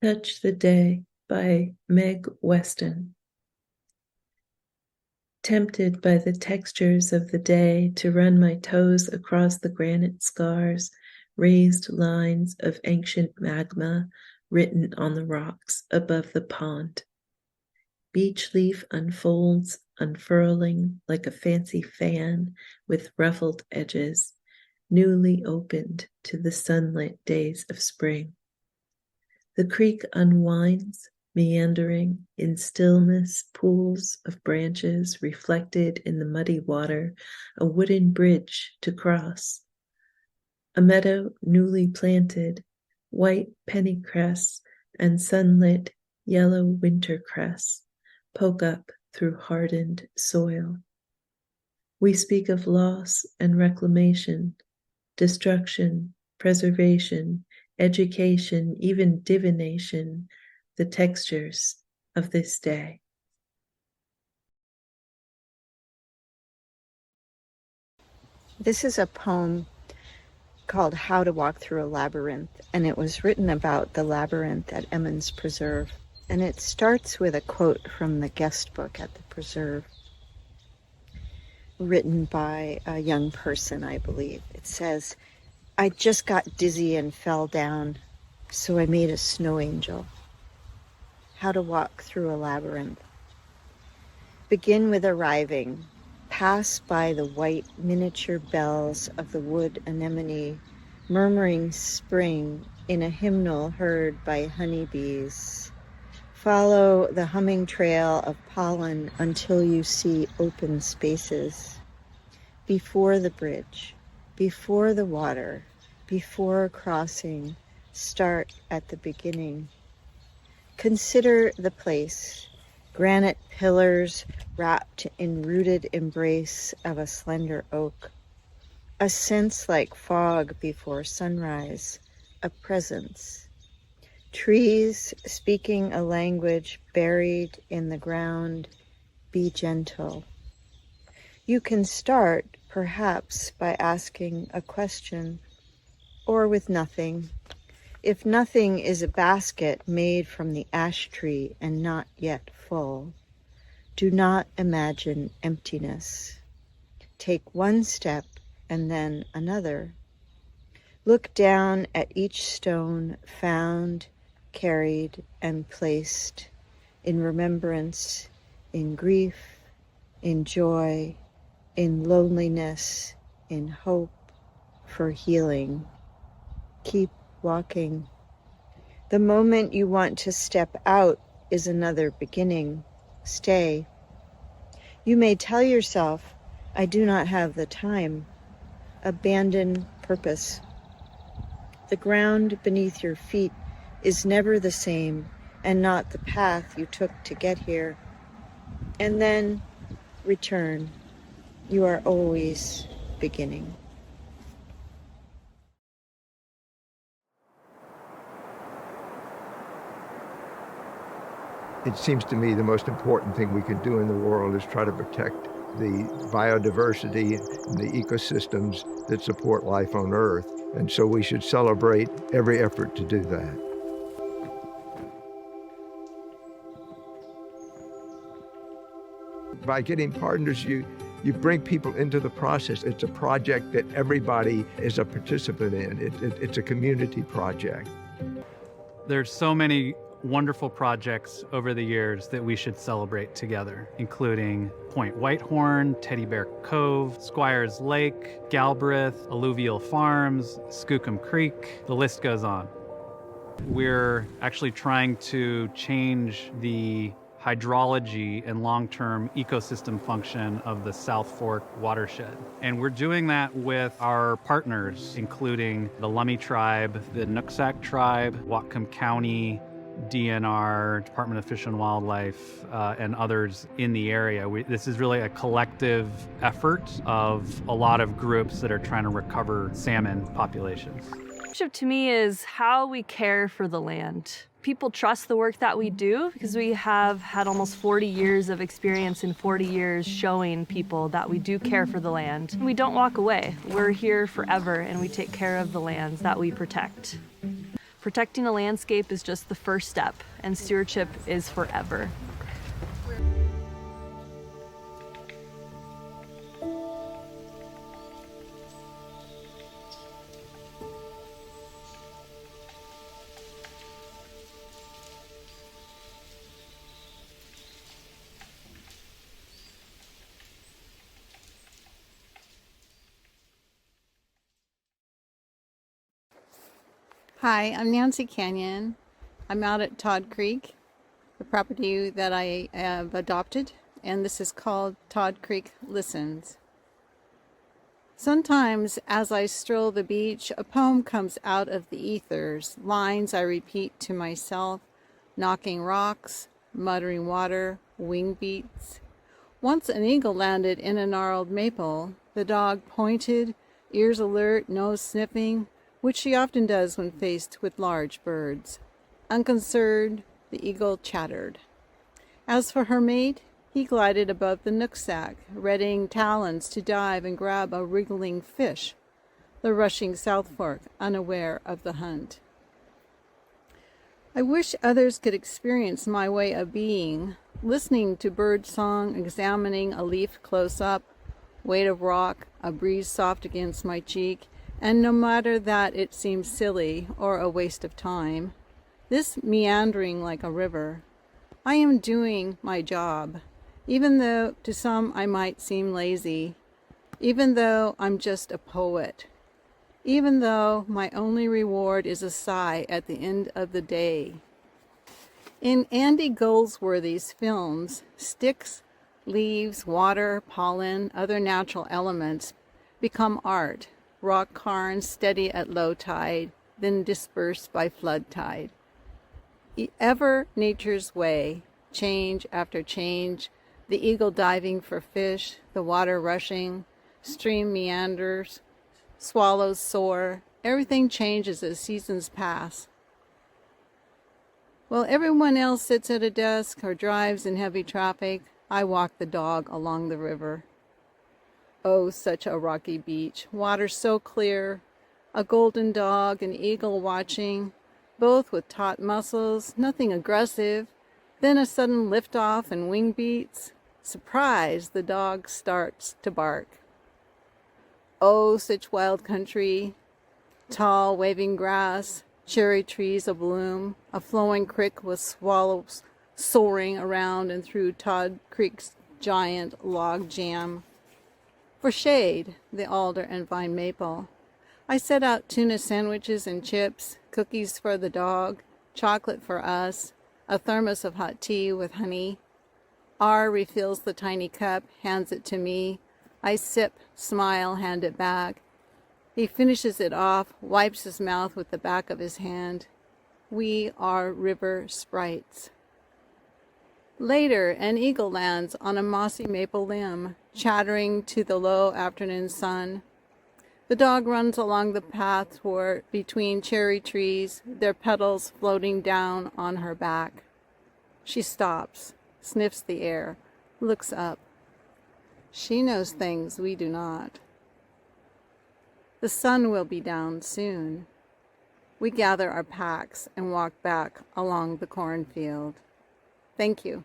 Touch the Day by Meg Weston. Tempted by the textures of the day to run my toes across the granite scars, raised lines of ancient magma written on the rocks above the pond. Beech leaf unfolds, unfurling like a fancy fan with ruffled edges, newly opened to the sunlit days of spring. The creek unwinds, meandering in stillness, pools of branches reflected in the muddy water, a wooden bridge to cross. A meadow newly planted, white pennycress and sunlit yellow wintercress poke up through hardened soil. We speak of loss and reclamation, destruction, preservation, education, even divination, the textures of this day. This is a poem called How to Walk Through a Labyrinth, and it was written about the labyrinth at Emmons Preserve. And it starts with a quote from the guest book at the preserve, written by a young person, I believe. It says, "I just got dizzy and fell down, so I made a snow angel." How to walk through a labyrinth. Begin with arriving. Pass by the white miniature bells of the wood anemone, murmuring spring in a hymnal heard by honeybees. Follow the humming trail of pollen until you see open spaces. Before the bridge, before the water, before crossing, start at the beginning. Consider the place. Granite pillars wrapped in rooted embrace of a slender oak. A sense like fog before sunrise, a presence. Trees speaking a language buried in the ground, be gentle. You can start, perhaps, by asking a question, or with nothing. If nothing is a basket made from the ash tree and not yet full, do not imagine emptiness. Take one step and then another. Look down at each stone found, carried, and placed in remembrance, in grief, in joy, in loneliness, in hope, for healing. Keep walking. The moment you want to step out is another beginning. Stay. You may tell yourself, "I do not have the time." Abandon purpose. The ground beneath your feet is never the same and not the path you took to get here. And then return. You are always beginning. It seems to me the most important thing we can do in the world is try to protect the biodiversity and the ecosystems that support life on Earth. And so we should celebrate every effort to do that. By getting partners, you bring people into the process. It's a project that everybody is a participant in. It's a community project. There's so many wonderful projects over the years that we should celebrate together, including Point Whitehorn, Teddy Bear Cove, Squires Lake, Galbraith, Alluvial Farms, Skookum Creek, the list goes on. We're actually trying to change the hydrology and long-term ecosystem function of the South Fork watershed. And we're doing that with our partners, including the Lummi Tribe, the Nooksack Tribe, Whatcom County, DNR, Department of Fish and Wildlife, and others in the area. This is really a collective effort of a lot of groups that are trying to recover salmon populations. Stewardship to me is how we care for the land. People trust the work that we do because we have had almost 40 years of experience in 40 years showing people that we do care for the land. We don't walk away. We're here forever and we take care of the lands that we protect. Protecting a landscape is just the first step, and stewardship is forever. Hi, I'm Nancy Canyon. I'm out at Todd Creek, the property that I have adopted, and this is called Todd Creek Listens. Sometimes as I stroll the beach, a poem comes out of the ethers, lines I repeat to myself, knocking rocks, muttering water, wing beats. Once an eagle landed in a gnarled maple. The dog pointed, ears alert, nose sniffing, which she often does when faced with large birds. Unconcerned, the eagle chattered. As for her mate, he glided above the nooksack, readying talons to dive and grab a wriggling fish, the rushing South Fork unaware of the hunt. I wish others could experience my way of being, listening to bird song, examining a leaf close up, weight of rock, a breeze soft against my cheek, and no matter that it seems silly or a waste of time, this meandering like a river, I am doing my job, even though to some I might seem lazy, even though I'm just a poet, even though my only reward is a sigh at the end of the day. In Andy Goldsworthy's films, sticks, leaves, water, pollen, other natural elements become art. Rock cairns steady at low tide, then dispersed by flood tide. Ever nature's way, change after change, the eagle diving for fish, the water rushing, stream meanders, swallows soar, everything changes as seasons pass. While everyone else sits at a desk or drives in heavy traffic, I walk the dog along the river. Oh, such a rocky beach, water so clear, a golden dog, an eagle watching, both with taut muscles, nothing aggressive, then a sudden lift-off and wing beats. Surprised, the dog starts to bark. Oh, such wild country, tall, waving grass, cherry trees abloom, a flowing creek with swallows soaring around and through Todd Creek's giant log jam. For shade, the alder and vine maple. I set out tuna sandwiches and chips, cookies for the dog, chocolate for us, a thermos of hot tea with honey. R refills the tiny cup, hands it to me. I sip, smile, hand it back. He finishes it off, wipes his mouth with the back of his hand. We are river sprites. Later, an eagle lands on a mossy maple limb, chattering to the low afternoon sun. The dog runs along the path between cherry trees, their petals floating down on her back. She stops, sniffs the air, looks up. She knows things we do not. The sun will be down soon. We gather our packs and walk back along the cornfield. Thank you.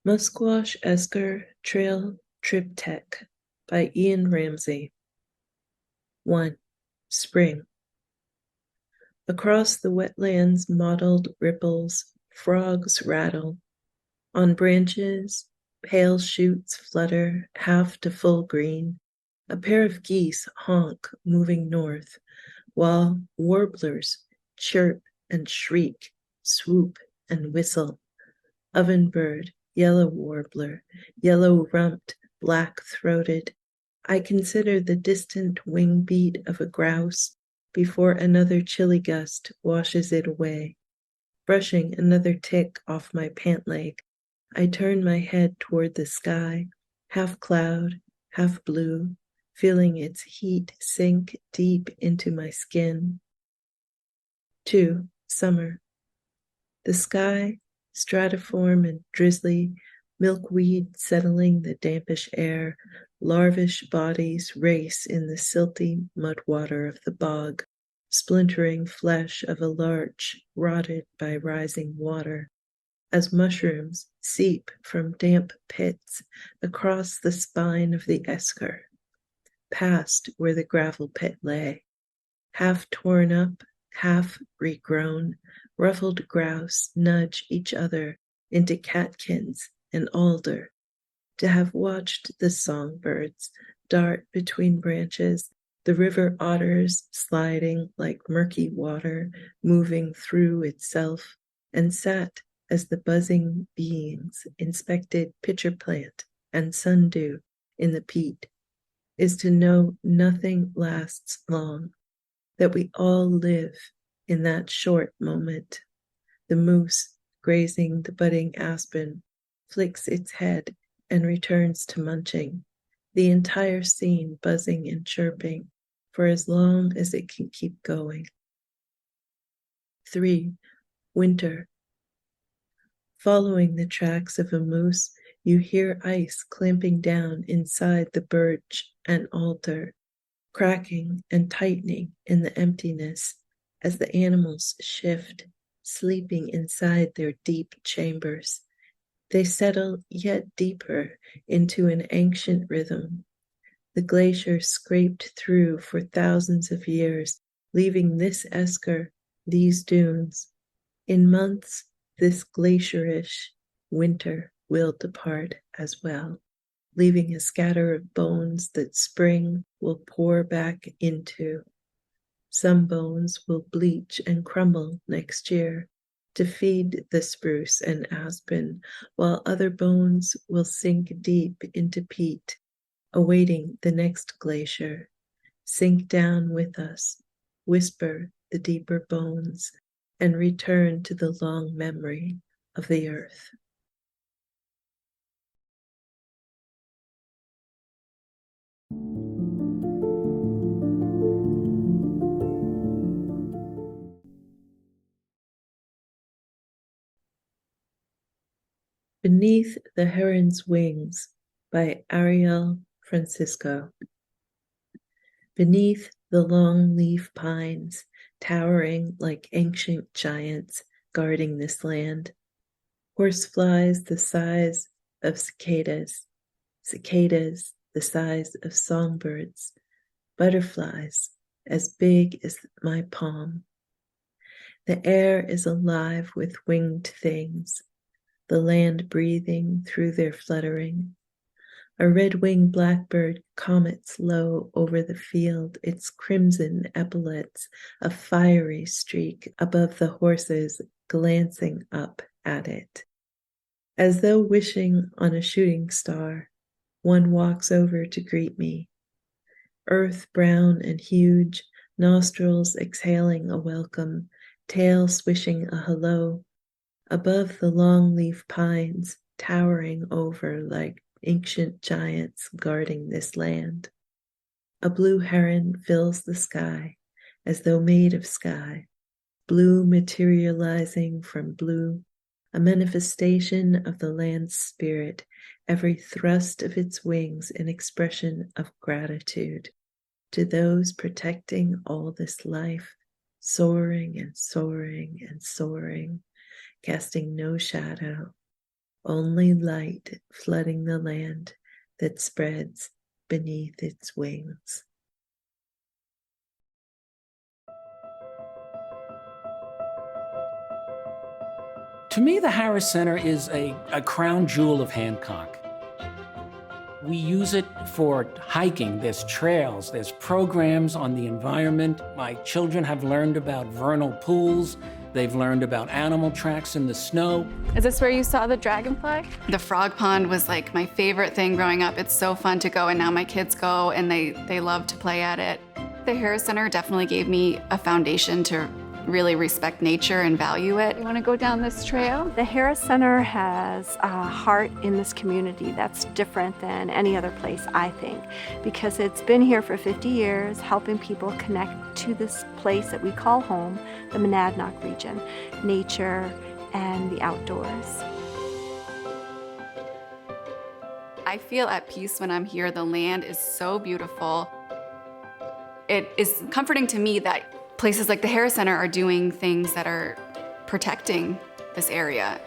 Musquash Esker Trail Triptych by Ian Ramsey. 1. Spring. Across the wetlands mottled ripples, frogs rattle. On branches, pale shoots flutter half to full green. A pair of geese honk moving north, while warblers chirp and shriek, swoop and whistle. Ovenbird, yellow warbler, yellow-rumped, black-throated. I consider the distant wing beat of a grouse before another chilly gust washes it away. Brushing another tick off my pant leg, I turn my head toward the sky, half cloud, half blue, feeling its heat sink deep into my skin. 2. Summer. The sky, stratiform and drizzly, milkweed settling the dampish air, larvish bodies race in the silty mud water of the bog, splintering flesh of a larch rotted by rising water, as mushrooms seep from damp pits across the spine of the esker, past where the gravel pit lay, half torn up, half regrown. Ruffled grouse nudge each other into catkins and alder. To have watched the songbirds dart between branches, the river otters sliding like murky water, moving through itself, and sat as the buzzing beings inspected pitcher plant and sundew in the peat, is to know nothing lasts long, that we all live in that short moment. The moose, grazing the budding aspen, flicks its head and returns to munching, the entire scene buzzing and chirping for as long as it can keep going. 3. Winter. Following the tracks of a moose, you hear ice clamping down inside the birch and alder, cracking and tightening in the emptiness as the animals shift, sleeping inside their deep chambers. They settle yet deeper into an ancient rhythm. The glacier scraped through for thousands of years, leaving this esker, these dunes. In months, this glacierish winter will depart as well, leaving a scatter of bones that spring will pour back into. Some bones will bleach and crumble next year to feed the spruce and aspen, while other bones will sink deep into peat, awaiting the next glacier. Sink down with us, whisper the deeper bones, and return to the long memory of the earth. Beneath the Heron's Wings by Ariel Francisco. Beneath the long leaf pines, towering like ancient giants guarding this land, horseflies the size of cicadas, cicadas the size of songbirds, butterflies as big as my palm. The air is alive with winged things, the land breathing through their fluttering. A red-winged blackbird comets low over the field, its crimson epaulets a fiery streak above the horses glancing up at it. As though wishing on a shooting star, one walks over to greet me. Earth brown and huge, nostrils exhaling a welcome, tail swishing a hello. Above the long leaf pines, towering over like ancient giants guarding this land. A blue heron fills the sky, as though made of sky, blue materializing from blue, a manifestation of the land's spirit, every thrust of its wings an expression of gratitude to those protecting all this life, soaring and soaring and soaring, casting no shadow, only light flooding the land that spreads beneath its wings. To me, the Harris Center is a crown jewel of Hancock. We use it for hiking. There's trails, there's programs on the environment. My children have learned about vernal pools. They've learned about animal tracks in the snow. Is this where you saw the dragonfly? The frog pond was like my favorite thing growing up. It's so fun to go, and now my kids go and they love to play at it. The Harris Center definitely gave me a foundation to really respect nature and value it. You want to go down this trail? The Harris Center has a heart in this community that's different than any other place, I think, because it's been here for 50 years, helping people connect to this place that we call home, the Monadnock region. Nature and the outdoors. I feel at peace when I'm here. The land is so beautiful. It is comforting to me that places like the Harris Center are doing things that are protecting this area.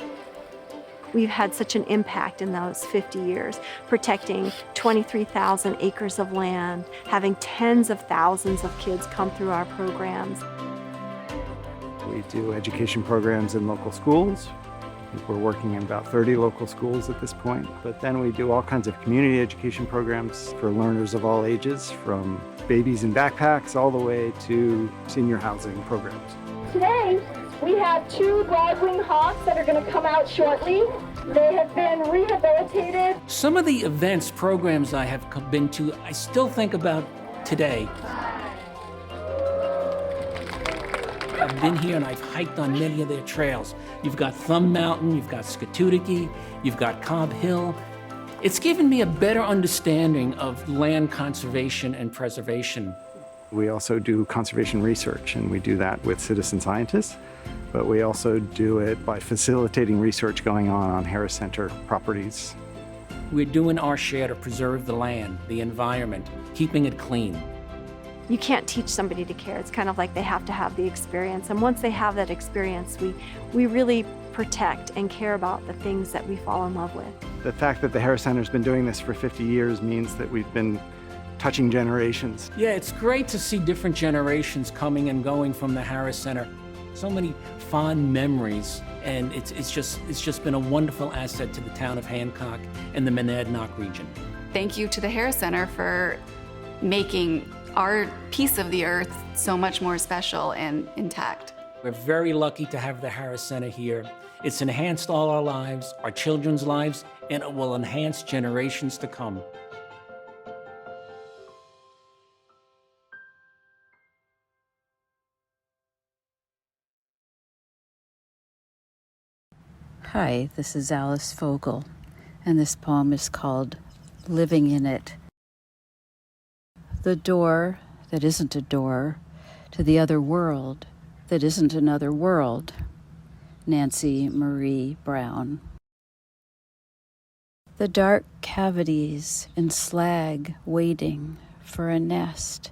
We've had such an impact in those 50 years, protecting 23,000 acres of land, having tens of thousands of kids come through our programs. We do education programs in local schools. I think we're working in about 30 local schools at this point. But then we do all kinds of community education programs for learners of all ages, from babies in backpacks all the way to senior housing programs. Today, we have 2 broad-winged hawks that are going to come out shortly. They have been rehabilitated. Some of the events, programs I have been to, I still think about today. I've been here and I've hiked on many of their trails. You've got Thumb Mountain, you've got Scatuity, you've got Cobb Hill. It's given me a better understanding of land conservation and preservation. We also do conservation research, and we do that with citizen scientists, but we also do it by facilitating research going on Harris Center properties. We're doing our share to preserve the land, the environment, keeping it clean. You can't teach somebody to care. It's kind of like they have to have the experience. And once they have that experience, we really protect and care about the things that we fall in love with. The fact that the Harris Center's been doing this for 50 years means that we've been touching generations. Yeah, it's great to see different generations coming and going from the Harris Center. So many fond memories, and it's just been a wonderful asset to the town of Hancock and the Monadnock region. Thank you to the Harris Center for making our piece of the earth so much more special and intact. We're very lucky to have the Harris Center here. It's enhanced all our lives, our children's lives, and it will enhance generations to come. Hi, this is Alice Fogel, and this poem is called Living in It. The door that isn't a door to the other world that isn't another world. Nancy Marie Brown. The dark cavities in slag waiting for a nest,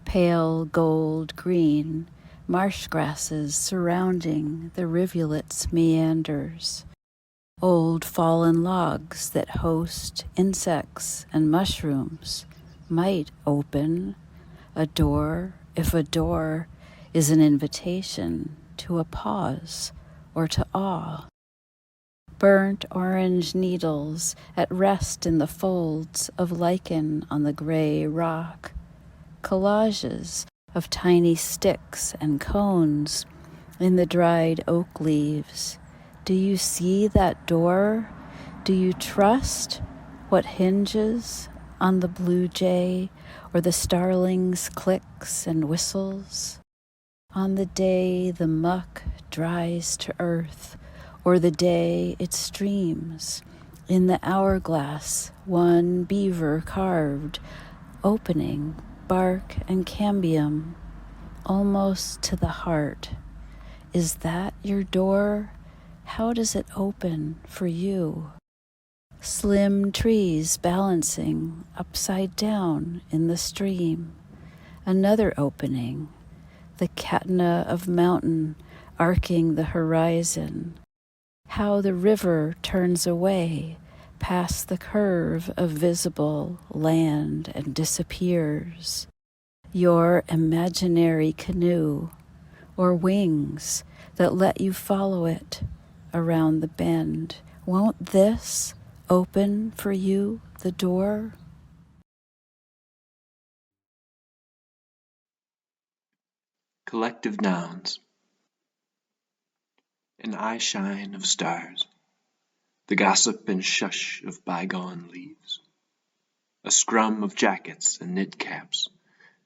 pale gold green marsh grasses surrounding the rivulet's meanders, old fallen logs that host insects and mushrooms might open a door if a door is an invitation to a pause or to awe. Burnt orange needles at rest in the folds of lichen on the gray rock, collages of tiny sticks and cones in the dried oak leaves. Do you see that door? Do you trust what hinges on the blue jay or the starling's clicks and whistles? On the day the muck dries to earth, or the day it streams, in the hourglass one beaver carved, opening bark and cambium, almost to the heart. Is that your door? How does it open for you? Slim trees balancing upside down in the stream. Another opening, the catna of mountain arcing the horizon. How the river turns away past the curve of visible land and disappears. Your imaginary canoe, or wings that let you follow it around the bend. Won't this open for you the door? Collective nouns. An eye shine of stars, the gossip and shush of bygone leaves, a scrum of jackets and knit caps,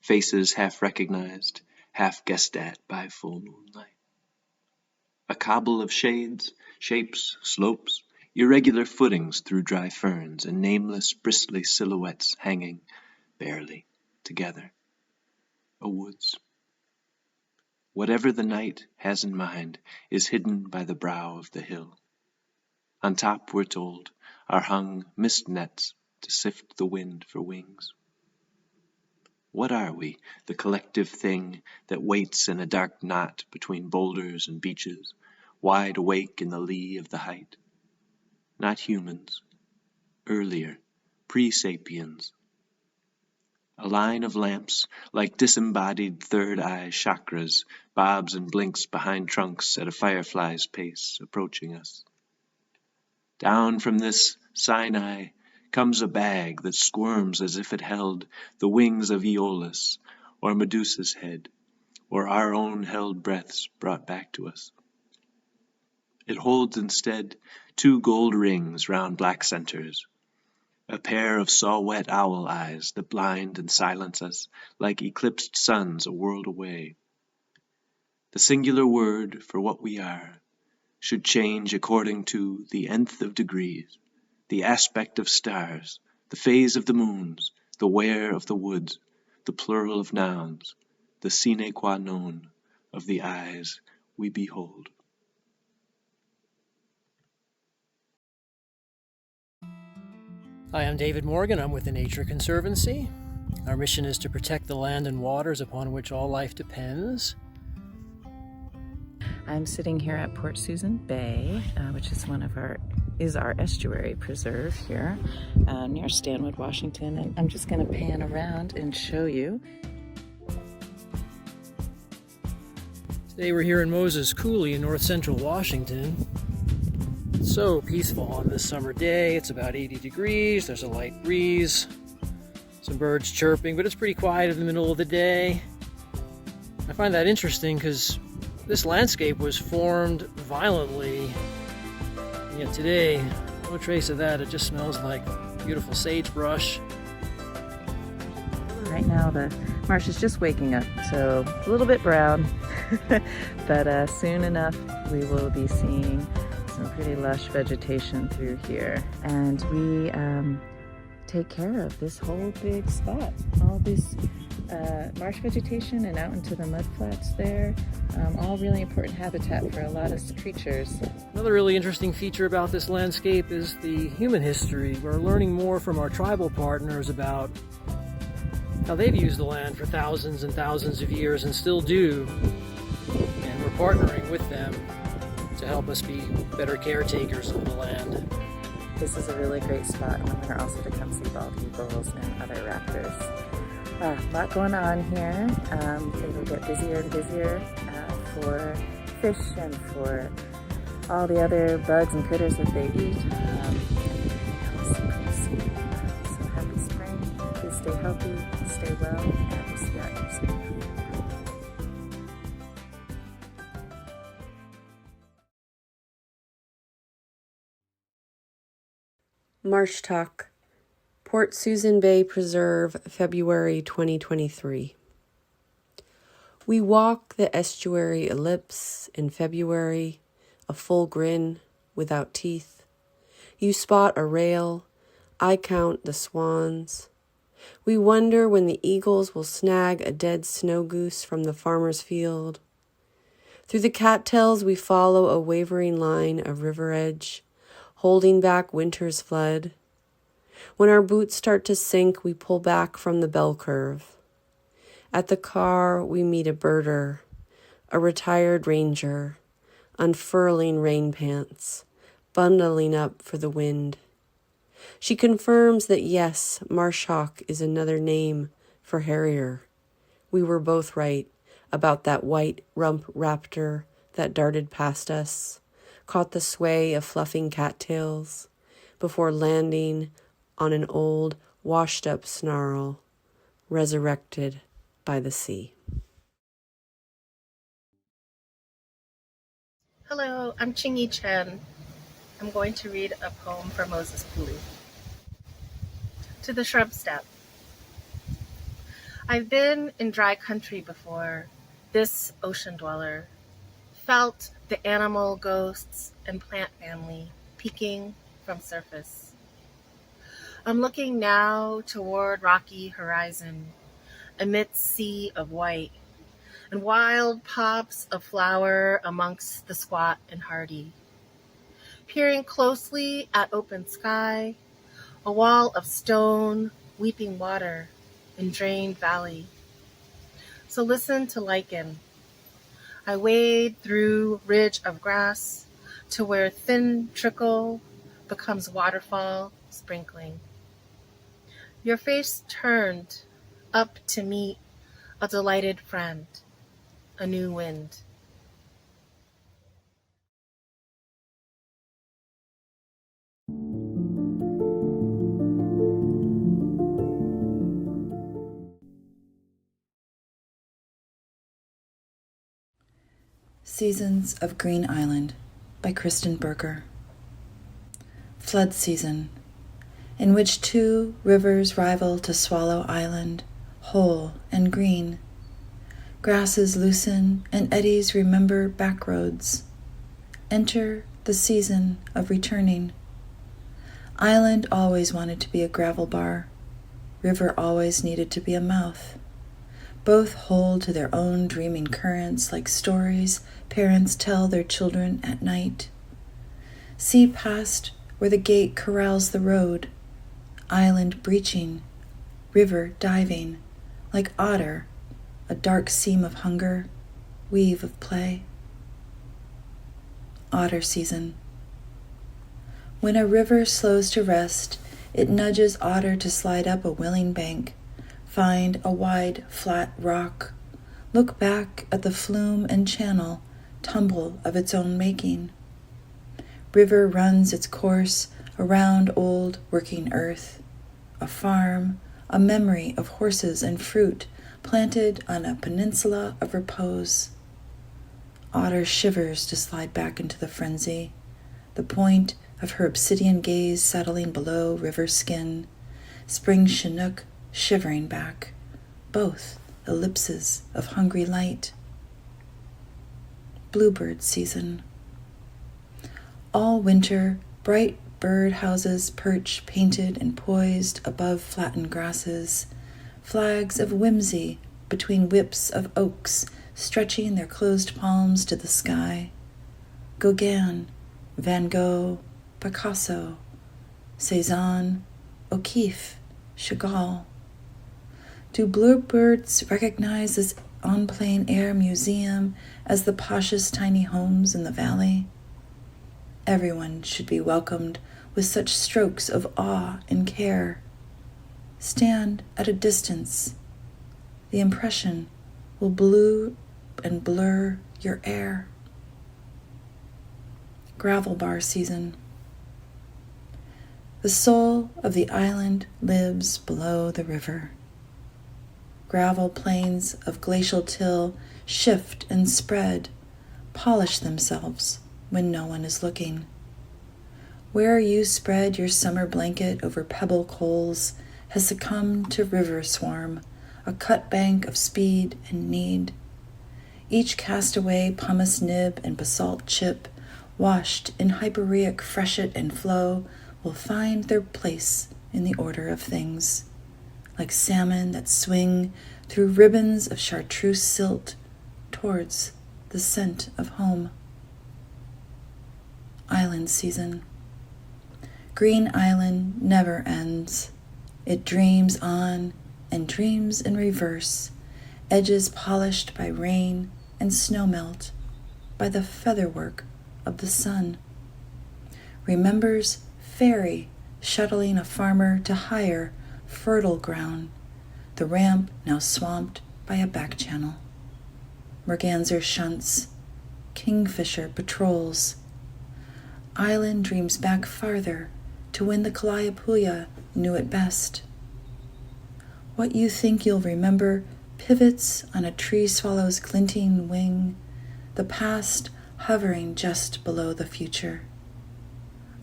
faces half recognized, half guessed at by full moonlight. A cobble of shades, shapes, slopes, irregular footings through dry ferns, and nameless bristly silhouettes hanging, barely, together. A woods. Whatever the night has in mind is hidden by the brow of the hill. On top, we're told, are hung mist nets to sift the wind for wings. What are we, the collective thing that waits in a dark knot between boulders and beaches, wide awake in the lee of the height? Not humans. Earlier, pre-sapiens. A line of lamps, like disembodied third-eye chakras, bobs and blinks behind trunks at a firefly's pace, approaching us. Down from this Sinai comes a bag that squirms as if it held the wings of Aeolus, or Medusa's head, or our own held breaths brought back to us. It holds instead 2 gold rings round black centers, a pair of saw-wet owl eyes that blind and silence us like eclipsed suns a world away. The singular word for what we are should change according to the nth of degrees, the aspect of stars, the phase of the moons, the where of the woods, the plural of nouns, the sine qua non of the eyes we behold. Hi, I'm David Morgan. I'm with the Nature Conservancy. Our mission is to protect the land and waters upon which all life depends. I'm sitting here at Port Susan Bay, which is our estuary preserve here near Stanwood, Washington. And I'm just going to pan around and show you. Today we're here in Moses Coulee in north central Washington. It's so peaceful on this summer day. It's about 80 degrees, there's a light breeze, some birds chirping, but it's pretty quiet in the middle of the day. I find that interesting because this landscape was formed violently, and yet today, no trace of that. It just smells like beautiful sagebrush. Right now the marsh is just waking up, so a little bit brown, but soon enough we will be seeing some pretty lush vegetation through here. And we take care of this whole big spot, all this marsh vegetation and out into the mudflats there, all really important habitat for a lot of creatures. Another really interesting feature about this landscape is the human history. We're learning more from our tribal partners about how they've used the land for thousands and thousands of years and still do, and we're partnering with them to help us be better caretakers of the land. This is a really great spot in the winter also to come see bald eagles and other raptors. A lot going on here. It'll get busier and busier for fish and for all the other bugs and critters that they eat. So happy spring. Please stay healthy, stay well, and we'll see you out here soon. Marsh Talk, Port Susan Bay Preserve, February 2023. We walk the estuary ellipse in February, a full grin without teeth. You spot a rail, I count the swans. We wonder when the eagles will snag a dead snow goose from the farmer's field. Through the cattails we follow a wavering line of river edge, holding back winter's flood. When our boots start to sink, we pull back from the bell curve. At the car, we meet a birder, a retired ranger, unfurling rain pants, bundling up for the wind. She confirms that yes, marsh hawk is another name for harrier. We were both right about that white rump raptor that darted past us, caught the sway of fluffing cattails before landing on an old, washed-up snarl, resurrected by the sea. Hello, I'm Chingy Chen. I'm going to read a poem from Moses Coulee. To the shrub step. I've been in dry country before, this ocean dweller, felt the animal ghosts and plant family peeking from surface. I'm looking now toward rocky horizon, amidst sea of white, and wild pops of flower amongst the squat and hardy. Peering closely at open sky, a wall of stone, weeping water, and drained valley. So listen to lichen. I wade through ridge of grass to where thin trickle becomes waterfall sprinkling. Your face turned up to meet a delighted friend, a new wind. Seasons of Green Island by Kristen Berger. Flood season, in which two rivers rival to swallow island, whole and green. Grasses loosen and eddies remember back roads. Enter the season of returning. Island always wanted to be a gravel bar. River always needed to be a mouth. Both hold to their own dreaming currents like stories parents tell their children at night. See past where the gate corrals the road. Island breaching, river diving, like otter, a dark seam of hunger, weave of play. Otter season. When a river slows to rest, it nudges otter to slide up a willing bank, find a wide, flat rock, look back at the flume and channel, tumble of its own making. River runs its course around old working earth, a farm, a memory of horses and fruit planted on a peninsula of repose. Otter shivers to slide back into the frenzy, the point of her obsidian gaze settling below river skin, spring chinook shivering back, both ellipses of hungry light. Bluebird season. All winter, bright bird houses perch painted and poised above flattened grasses, flags of whimsy between whips of oaks stretching their closed palms to the sky. Gauguin, Van Gogh, Picasso, Cézanne, O'Keeffe, Chagall. Do bluebirds recognize this en plein air museum as the poshest tiny homes in the valley? Everyone should be welcomed with such strokes of awe and care. Stand at a distance. The impression will blue and blur your air. Gravel bar season. The soul of the island lives below the river. Gravel plains of glacial till shift and spread, polish themselves when no one is looking. Where you spread your summer blanket over pebble coals has succumbed to river swarm, a cut bank of speed and need. Each castaway pumice nib and basalt chip, washed in hypereic freshet and flow, will find their place in the order of things, like salmon that swing through ribbons of chartreuse silt towards the scent of home. Island season. Green Island never ends. It dreams on and dreams in reverse, edges polished by rain and snowmelt, by the featherwork of the sun. Remembers ferry shuttling a farmer to higher, fertile ground, the ramp now swamped by a back channel. Merganser shunts, kingfisher patrols. Island dreams back farther to when the Kalayapuya knew it best. What you think you'll remember pivots on a tree swallow's glinting wing, the past hovering just below the future.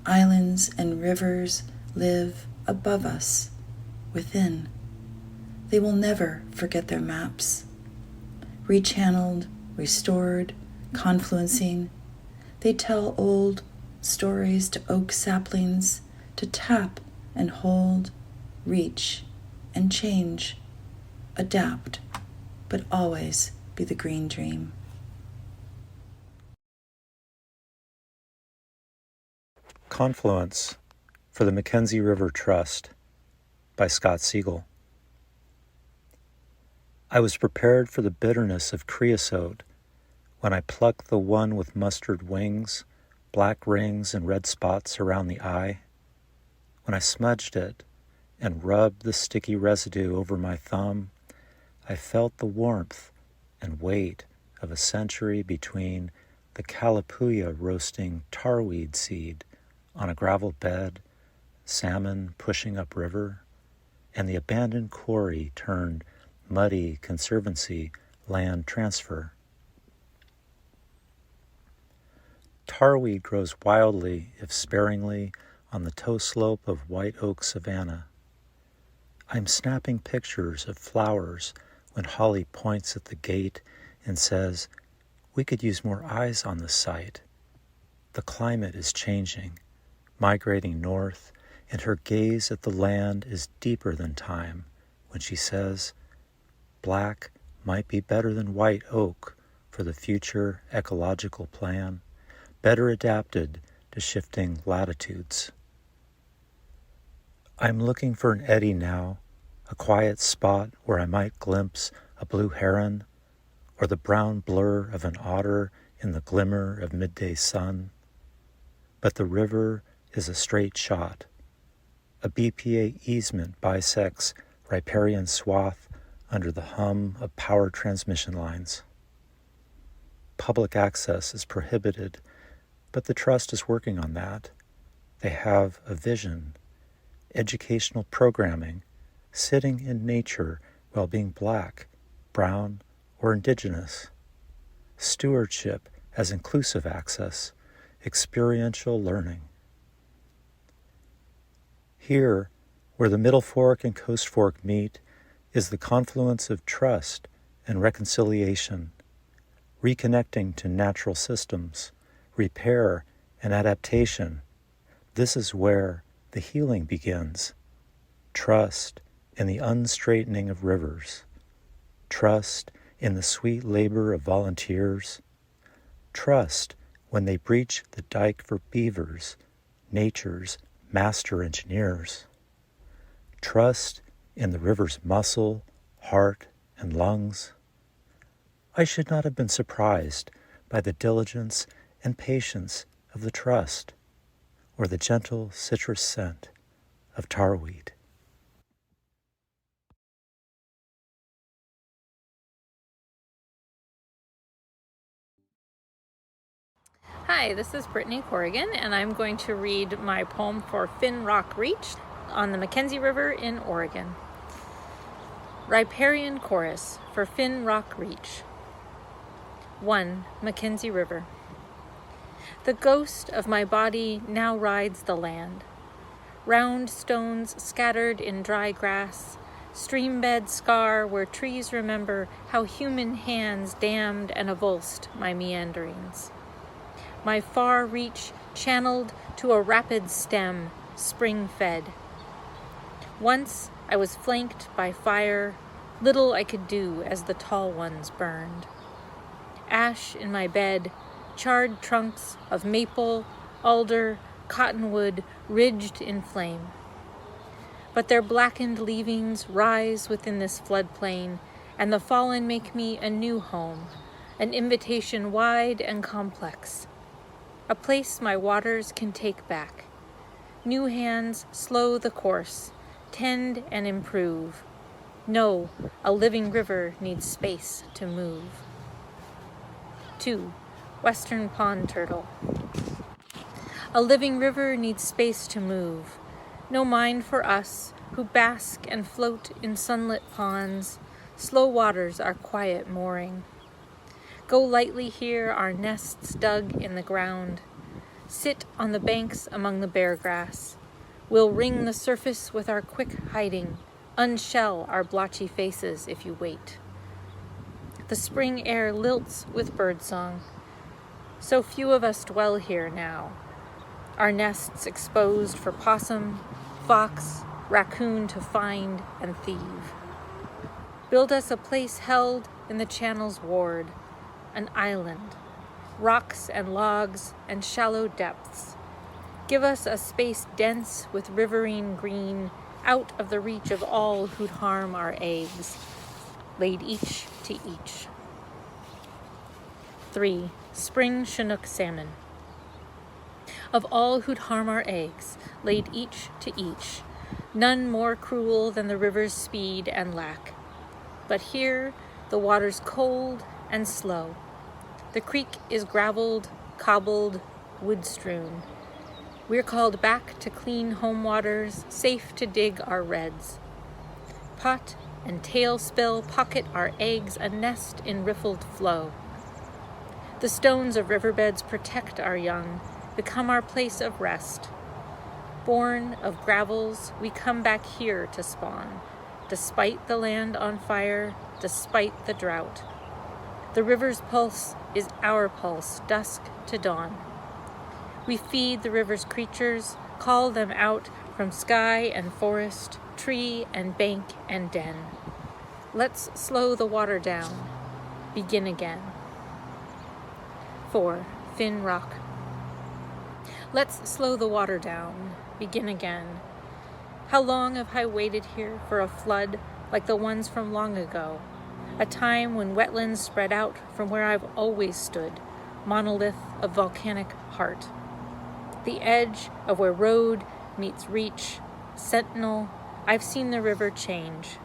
Islands and rivers live above us, within. They will never forget their maps. Rechanneled, restored, confluencing, they tell old stories to oak saplings to tap and hold, reach and change, adapt, but always be the green dream. Confluence for the Mackenzie River Trust by Scott Siegel. I was prepared for the bitterness of creosote when I plucked the one with mustard wings, black rings and red spots around the eye. When I smudged it and rubbed the sticky residue over my thumb, I felt the warmth and weight of a century between the Kalapuya roasting tarweed seed on a gravel bed, salmon pushing upriver, and the abandoned quarry turned muddy conservancy land transfer. Tarweed grows wildly, if sparingly, on the toe slope of white oak savanna. I'm snapping pictures of flowers when Holly points at the gate and says, "We could use more eyes on this site." The climate is changing, migrating north, and her gaze at the land is deeper than time when she says, "Black might be better than white oak for the future ecological plan, better adapted to shifting latitudes." I'm looking for an eddy now, a quiet spot where I might glimpse a blue heron or the brown blur of an otter in the glimmer of midday sun. But the river is a straight shot. A BPA easement bisects riparian swath under the hum of power transmission lines. Public access is prohibited, but the Trust is working on that. They have a vision, educational programming, sitting in nature while being Black, brown, or Indigenous. Stewardship as inclusive access, experiential learning. Here, where the Middle Fork and Coast Fork meet, is the confluence of trust and reconciliation, reconnecting to natural systems, repair and adaptation. This is where the healing begins. Trust in the unstraightening of rivers. Trust in the sweet labor of volunteers. Trust when they breach the dike for beavers, nature's master engineers. Trust in the river's muscle, heart, and lungs. I should not have been surprised by the diligence and patience of the Trust, or the gentle citrus scent of tarweed. Hi, this is Brittany Corrigan, and I'm going to read my poem for Finn Rock Reach on the Mackenzie River in Oregon. Riparian Chorus for Finn Rock Reach. 1. Mackenzie River. The ghost of my body now rides the land. Round stones scattered in dry grass, stream bed scar where trees remember how human hands dammed and avulsed my meanderings. My far reach channeled to a rapid stem, spring-fed. Once I was flanked by fire, little I could do as the tall ones burned. Ash in my bed, charred trunks of maple, alder, cottonwood ridged in flame. But their blackened leavings rise within this floodplain, and the fallen make me a new home, an invitation wide and complex. A place my waters can take back. New hands slow the course, tend and improve. No, a living river needs space to move. 2. Western pond turtle. A living river needs space to move. No mind for us who bask and float in sunlit ponds. Slow waters are quiet mooring. Go lightly here, our nests dug in the ground. Sit on the banks among the bare grass. We'll ring the surface with our quick hiding, unshell our blotchy faces if you wait. The spring air lilts with birdsong. So few of us dwell here now. Our nests exposed for possum, fox, raccoon to find and thieve. Build us a place held in the channel's ward, an island, rocks and logs and shallow depths. Give us a space dense with riverine green, out of the reach of all who'd harm our eggs, laid each to each. 3. Spring Chinook salmon. Of all who'd harm our eggs, laid each to each, none more cruel than the river's speed and lack. But here the water's cold and slow. The creek is graveled, cobbled, wood-strewn. We're called back to clean home waters, safe to dig our reds. Pot and tail spill pocket our eggs, a nest in riffled flow. The stones of riverbeds protect our young, become our place of rest. Born of gravels, we come back here to spawn, despite the land on fire, despite the drought. The river's pulse is our pulse, dusk to dawn. We feed the river's creatures, call them out from sky and forest, tree and bank and den. Let's slow the water down, begin again. 4. Thin rock. Let's slow the water down, begin again. How long have I waited here for a flood like the ones from long ago? A time when wetlands spread out from where I've always stood, monolith of volcanic heart. The edge of where road meets reach, sentinel, I've seen the river change.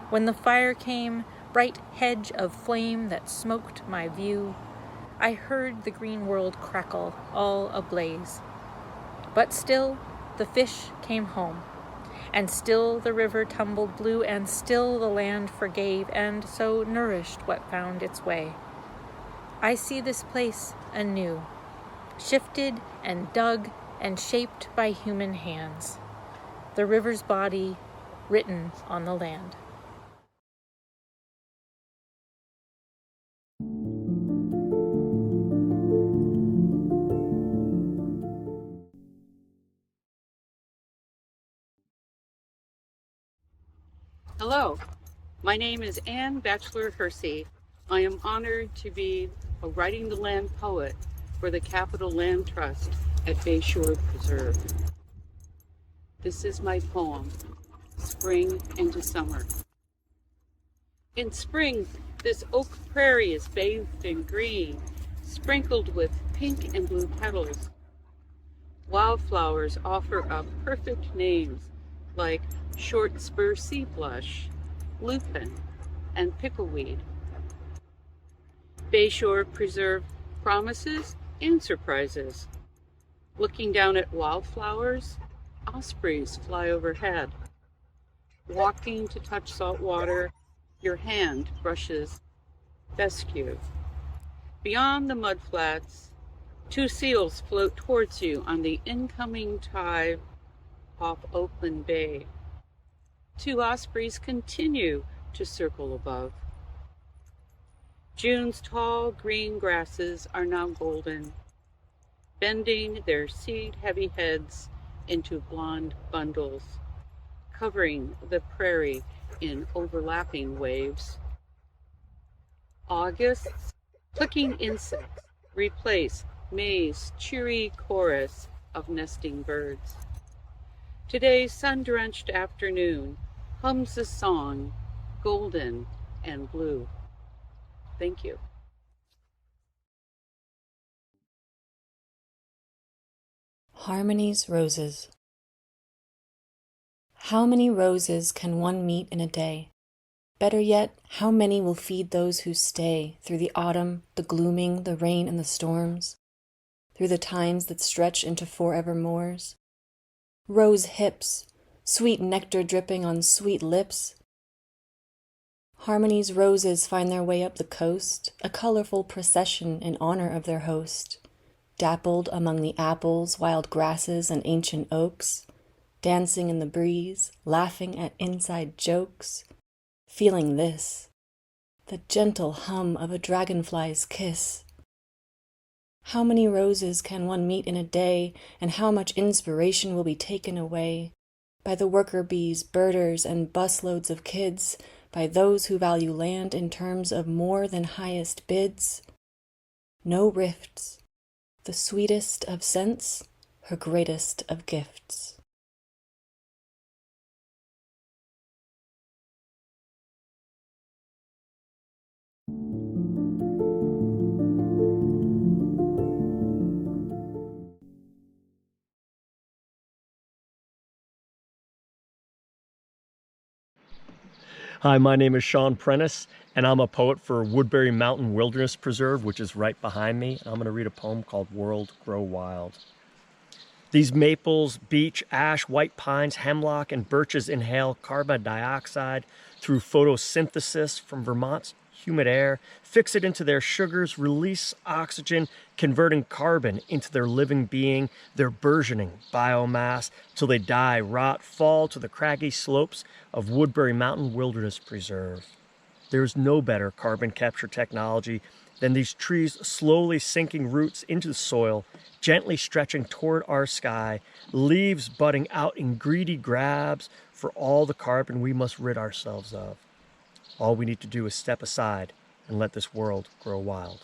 When the fire came, bright hedge of flame that smoked my view, I heard the green world crackle, all ablaze. But still, the fish came home, and still the river tumbled blue, and still the land forgave, and so nourished what found its way. I see this place anew, shifted and dug and shaped by human hands. The river's body written on the land. Hello, my name is Anne Batchelor Hersey. I am honored to be a Writing the Land poet for the Capitol Land Trust at Bayshore Preserve. This is my poem, Spring into Summer. In spring, this oak prairie is bathed in green, sprinkled with pink and blue petals. Wildflowers offer up perfect names like short spur sea blush, lupin, and pickleweed. Bayshore Preserve promises and surprises. Looking down at wildflowers, ospreys fly overhead. Walking to touch salt water, your hand brushes fescue. Beyond the mudflats, 2 seals float towards you on the incoming tide off Oakland Bay. 2 ospreys continue to circle above. June's tall green grasses are now golden, bending their seed-heavy heads into blonde bundles, covering the prairie in overlapping waves. August's clicking insects replace May's cheery chorus of nesting birds. Today's sun-drenched afternoon hums a song, golden and blue. Thank you. Harmony's Roses. How many roses can one meet in a day? Better yet, how many will feed those who stay through the autumn, the glooming, the rain and the storms, through the times that stretch into forevermores? Rose hips, sweet nectar dripping on sweet lips. Harmony's roses find their way up the coast, a colorful procession in honor of their host, dappled among the apples, wild grasses, and ancient oaks, dancing in the breeze, laughing at inside jokes, feeling this, the gentle hum of a dragonfly's kiss. How many roses can one meet in a day, and how much inspiration will be taken away by the worker bees, birders, and busloads of kids by those who value land in terms of more than highest bids. No rifts, the sweetest of scents, her greatest of gifts. Hi, my name is Sean Prentice, and I'm a poet for Woodbury Mountain Wilderness Preserve, which is right behind me. I'm going to read a poem called World Grow Wild. These maples, beech, ash, white pines, hemlock, and birches inhale carbon dioxide through photosynthesis from Vermont's humid air, fix it into their sugars, release oxygen, converting carbon into their living being, their burgeoning biomass, till they die, rot, fall to the craggy slopes of Woodbury Mountain Wilderness Preserve. There is no better carbon capture technology than these trees slowly sinking roots into the soil, gently stretching toward our sky, leaves budding out in greedy grabs for all the carbon we must rid ourselves of. All we need to do is step aside and let this world grow wild.